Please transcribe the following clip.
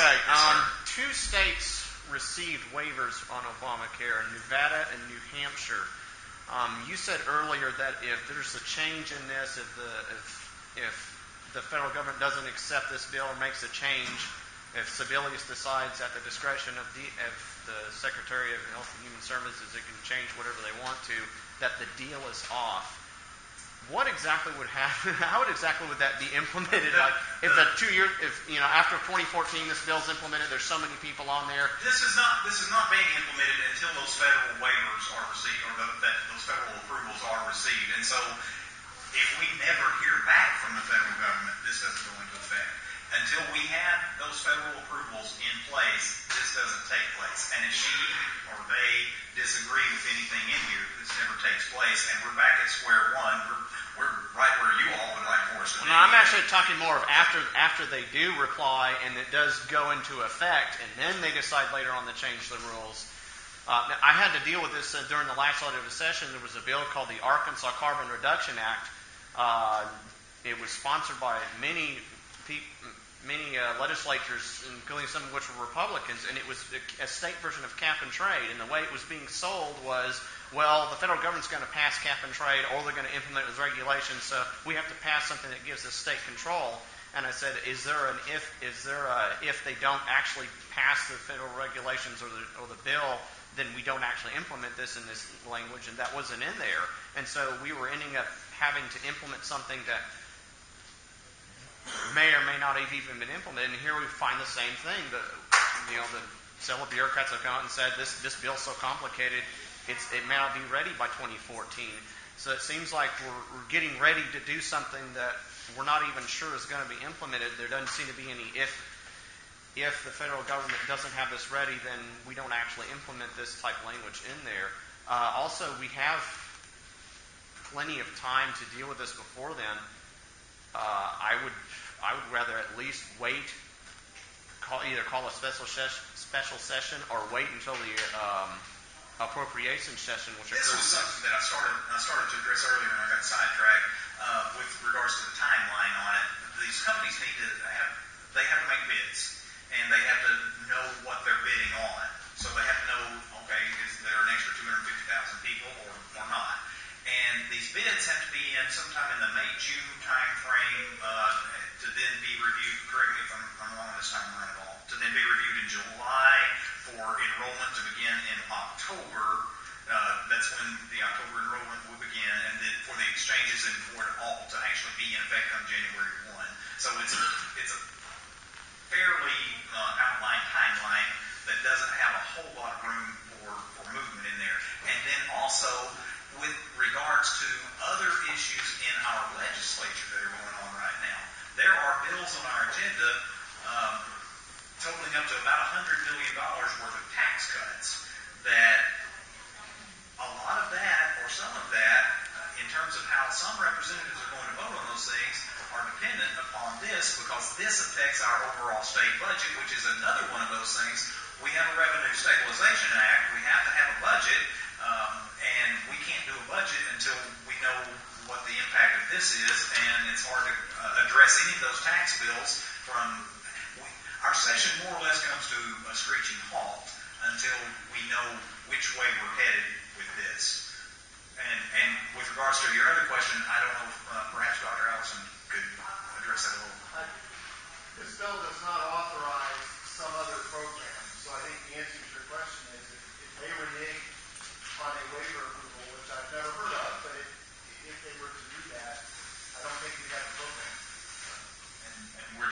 Okay. Yes, Two states received waivers on Obamacare, Nevada and New Hampshire. You said earlier that if there's a change in this, if the federal government doesn't accept this bill or makes a change, if Sebelius decides at the discretion of the Secretary of Health and Human Services, it can change whatever they want to, that the deal is off. What exactly would happen? How exactly would that be implemented? Like, if after 2014 this bill's implemented, there's so many people on there. This is not being implemented until those federal waivers are received, or that those federal approvals are received. And so, if we never hear back from the federal government, this doesn't go into effect. Until we have those federal approvals in place, this doesn't take place. And if she or they disagree with anything in here, this never takes place, and we're back at square one. We're right where you all would like for us to be. No, I'm actually talking more of after they do reply and it does go into effect, and then they decide later on to change the rules. I had to deal with this during the last legislative session. There was a bill called the Arkansas Carbon Reduction Act. It was sponsored by many legislatures, including some of which were Republicans, and it was a state version of cap and trade. And the way it was being sold was, well, the federal government's going to pass cap and trade, or they're going to implement it with regulations, so we have to pass something that gives us state control. And I said, if they don't actually pass the federal regulations or the bill, then we don't actually implement this in this language, and that wasn't in there. And so we were ending up having to implement something that may or may not have even been implemented. And here we find the same thing. The several bureaucrats have come out and said this bill's so complicated, it may not be ready by 2014. So it seems like we're getting ready to do something that we're not even sure is going to be implemented. There doesn't seem to be any if the federal government doesn't have this ready, then we don't actually implement this type language in there. Also, we have plenty of time to deal with this before then. I would rather at least wait, either call a special session or wait until the appropriation session, which occurs. This was something that I started to address earlier, and I got sidetracked with regards to the timeline on it. These companies they have to make bids, and they have to know what they're bidding on. So they have to know, okay, is there an extra 250,000 people or not? And these bids have to be in sometime in the May-June time frame to then be reviewed. Correct me if I'm wrong on this timeline at all. To then be reviewed in July for enrollment to begin in October. That's when the October enrollment will begin, and then for the exchanges and for it all to actually be in effect on January 1. So it's a fairly outlined timeline that doesn't have a whole lot of room for movement in there. And then also, with regards to other issues in our legislature that are going on right now, there are bills on our agenda totaling up to about $100 million worth of tax cuts that a lot of that, or some of that, in terms of how some representatives are going to vote on those things, are dependent upon this, because this affects our overall state budget, which is another one of those things. We have a Revenue Stabilization Act. We have to have a budget, and we can't do a budget until we know what the impact of this is, and it's hard to address any of those tax bills our session more or less comes to a screeching halt until we know which way we're headed with this. And with regards to your other question, I don't know if perhaps Dr. Allison could address that a little. This bill does not authorize some other program. So I think the answer to your question is if they renege on a waiver approval, which I've never heard of, but if they were to do